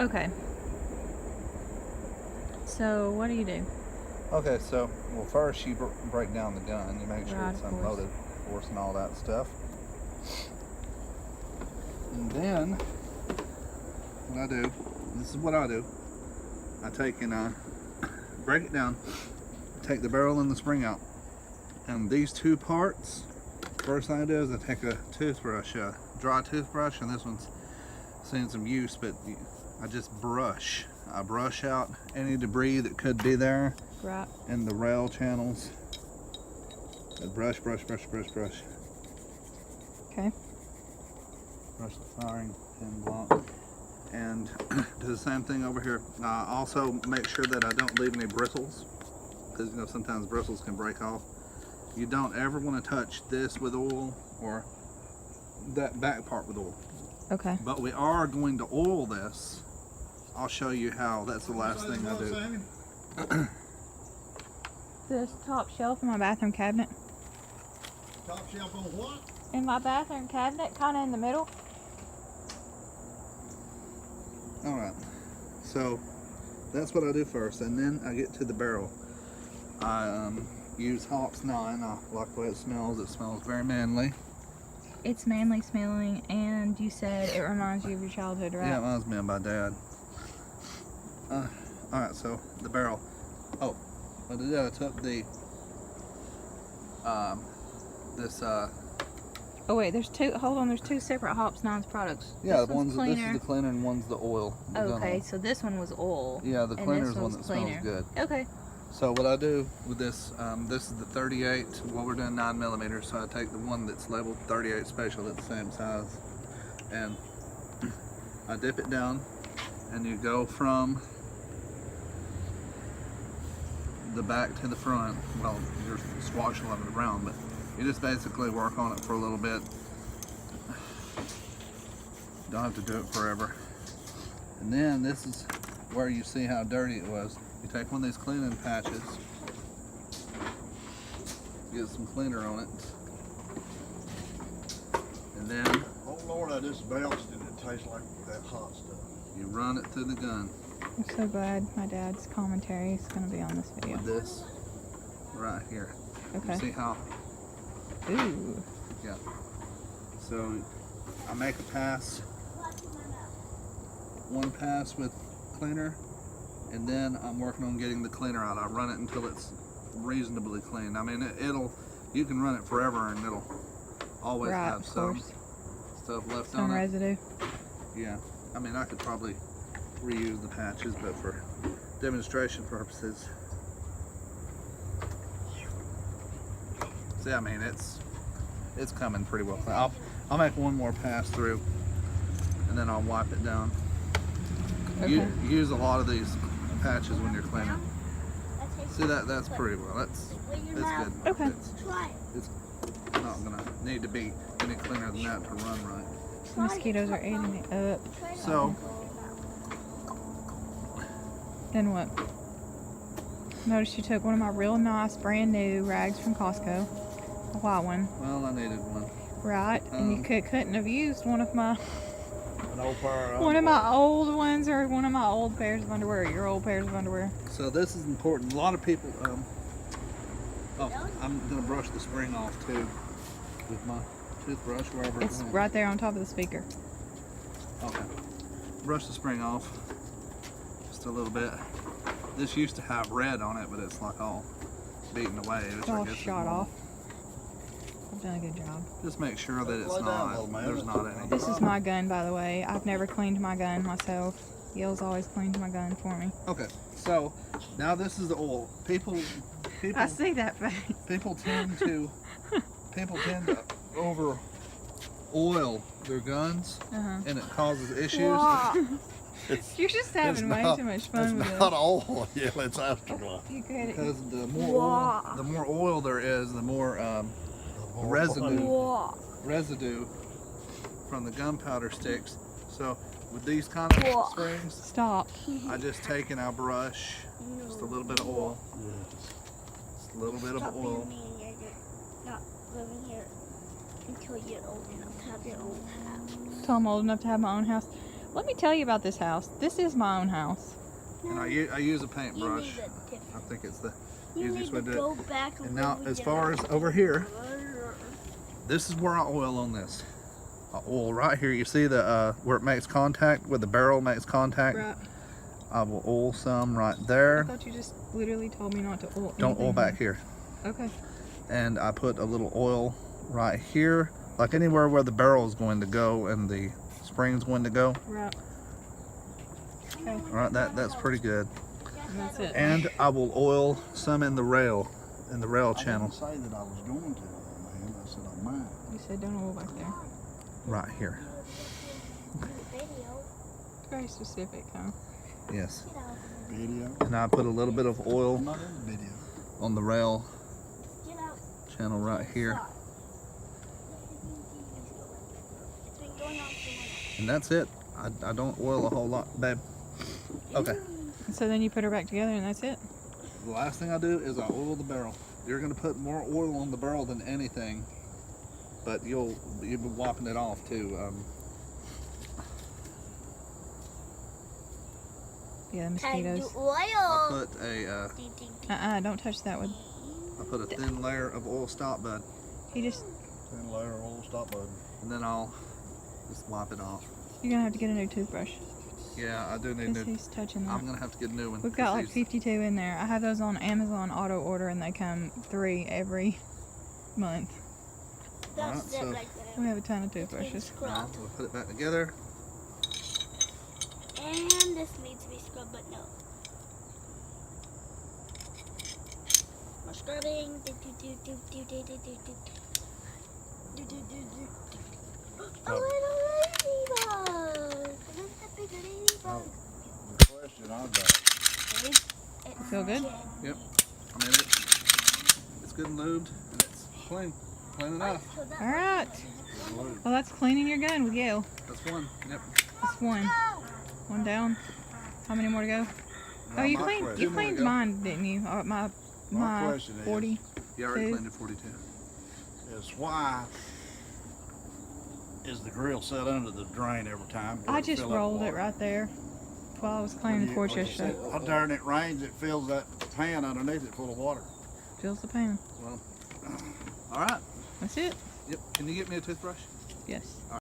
Okay. So what do you do? Okay, so, well, first you break down the gun. You make sure Right, it's of course. unloaded, of course, and all that stuff. And then, what I do, this is what I do. I take and break it down, take the barrel and the spring out. And these two parts, first thing I do is I take a toothbrush, a dry toothbrush, and this one's seen some use, but I just brush. I brush out any debris that could be there. Right. In the rail channels. Brush, brush, brush, brush, brush. Okay. Brush the firing pin block. And do the same thing over here. Also make sure that I don't leave any bristles, because you know sometimes bristles can break off. You don't ever want to touch this with oil or that back part with oil. Okay. But we are going to oil this. I'll show you how. That's the last thing I do. This top shelf in my bathroom cabinet. Top shelf on what? In my bathroom cabinet, kind of in the middle. Alright, so that's what I do first, and then I get to the barrel. I use Hops 9. I like the way it smells. It smells very manly. It's manly smelling, and you said it reminds you of your childhood, right? Yeah, it reminds me of my dad. Alright, so the barrel. Oh, what I did, I took the Oh wait, there's two. Hold on, there's two separate Hops 9's products. yeah, This this one's is cleaner. the cleaner and one's the oil. The gun Okay, oil. so this one was oil. Yeah, the and cleaner this is one one's that cleaner. smells good. Okay. So what I do with this, this is the 38. Well, we're doing 9mm, so I take the one that's labeled 38 special at the same size, and I dip it down, and you go from the back to the front. Well, you're swashbuckling it around, but you just basically work on it for a little bit. Don't have to do it forever. And then this is where you see how dirty it was. You take one of these cleaning patches, get some cleaner on it, and then Oh Lord, I just belched and it tastes like that hot stuff. you run it through the gun I'm so glad my dad's commentary is going to be on this video. with this right here. Okay. You see how? Ooh. Yeah. So I make a pass, one pass with cleaner, and then I'm working on getting the cleaner out. I run it until it's reasonably clean. I mean, you can run it forever and it'll always Right, have of some course. stuff left Some on it. residue. Yeah. I mean, I could probably reuse the patches, but for demonstration purposes. See, I mean, it's coming pretty well clean. I'll make one more pass through, and then I'll wipe it down. Okay. You use a lot of these patches when you're cleaning. See that's pretty well. That's good. Okay. It's not gonna need to be any cleaner than that to run right. Mosquitoes are eating it up. So Then what? Notice you took one of my real nice brand new rags from Costco. A white one. well, I needed one. Right. And you couldn't have used one of my An old pair of one of my old ones or one of my old pairs of underwear, your old pairs of underwear. So this is important. A lot of people. I'm gonna brush the spring off too with my toothbrush wherever It's went. right there on top of the speaker. Okay. Brush the spring off just a little bit. This used to have red on it, but it's like all beaten away. It's I all guess it's shot normal. off. I've done a good job. Just make sure that it's Slow down, little not. man. There's not any. This is my gun, by the way. I've never cleaned my gun myself. Gil's always cleaned my gun for me. Okay. So now this is the oil. People I see that face. people tend to over oil their guns, and it causes issues. You're just having way too much fun with It's this. not oil. Yeah, it's afterglow. You get it. Because the more oil there is, the more residue from the gunpowder sticks. So with these kind of springs, Stop. I just take and I brush just a little bit of oil. Just a little bit of oil. Not living here until you're old enough to have your own house. Till I'm old enough to have my own house. Let me tell you about this house. This is my own house. And I use a You paintbrush. need a different. I think it's the You need easiest way to to do go it. back And where now, we as get far it. as over here, this is where I oil on this. I oil right here. You see the where it makes contact, where the barrel makes contact? Right. I will oil some right I there. thought you just literally told me not to oil. Don't oil anything back here. Okay. And I put a little oil right here, like anywhere where the barrel is going to go and the spring's going to go. Right. Okay. All right, that's pretty good. And that's it. And I will oil some in the rail channel I didn't say that I was going to, man. I said I might. You said don't oil back there. right here. Video. Very specific, huh? Yes. Get out. Video. And I put a little bit of I'm oil not in the video. on the rail Get out. channel right here. It's been going on for long. And that's it. I don't oil a whole lot, babe. Okay. And so then you put her back together and that's it? The last thing I do is I oil the barrel. You're gonna put more oil on the barrel than anything, but you'll be wiping it off too. Yeah, the Time to mosquitoes. I oil. put a Ding, ding, ding. Don't touch that one. I put a thin layer of oil stop bud, He just, Thin layer of oil stop button. and then I'll just wipe it off. you're gonna have to get a new toothbrush. Yeah, I do need Because new. he's touching that. I'm gonna have to get a new one. We've got 'cause like these- 52 in there. I have those on Amazon auto order and they come 3 every month. That's Alright, it so- right We there. have a ton of It's been toothbrushes. Now scrubbed. we'll put it back together. And this needs to be scrubbed, but no. More scrubbing. Do, do, do, do, do, do, do, do, do. Do, do, do, do. A little ladybug. Look at the big ladybug. The question I've got, Feel good? Yep. I mean it's good and lubed and it's clean enough. All right. Well, that's cleaning your gun with Gail. That's one. Yep. That's one. One down. How many more to go? now Oh, you my cleaned question- you cleaned go. mine, didn't you? My My question is- 40. Yeah, I already Two. cleaned it 42. is why is the grill set under the drain every time? Will I it just fill up rolled it water? right there while I was cleaning the porch yesterday. Out there and it rains, it fills that pan underneath it full of water. Fills the pan. Well, all right. That's it. Yep. Can you get me a toothbrush? Yes.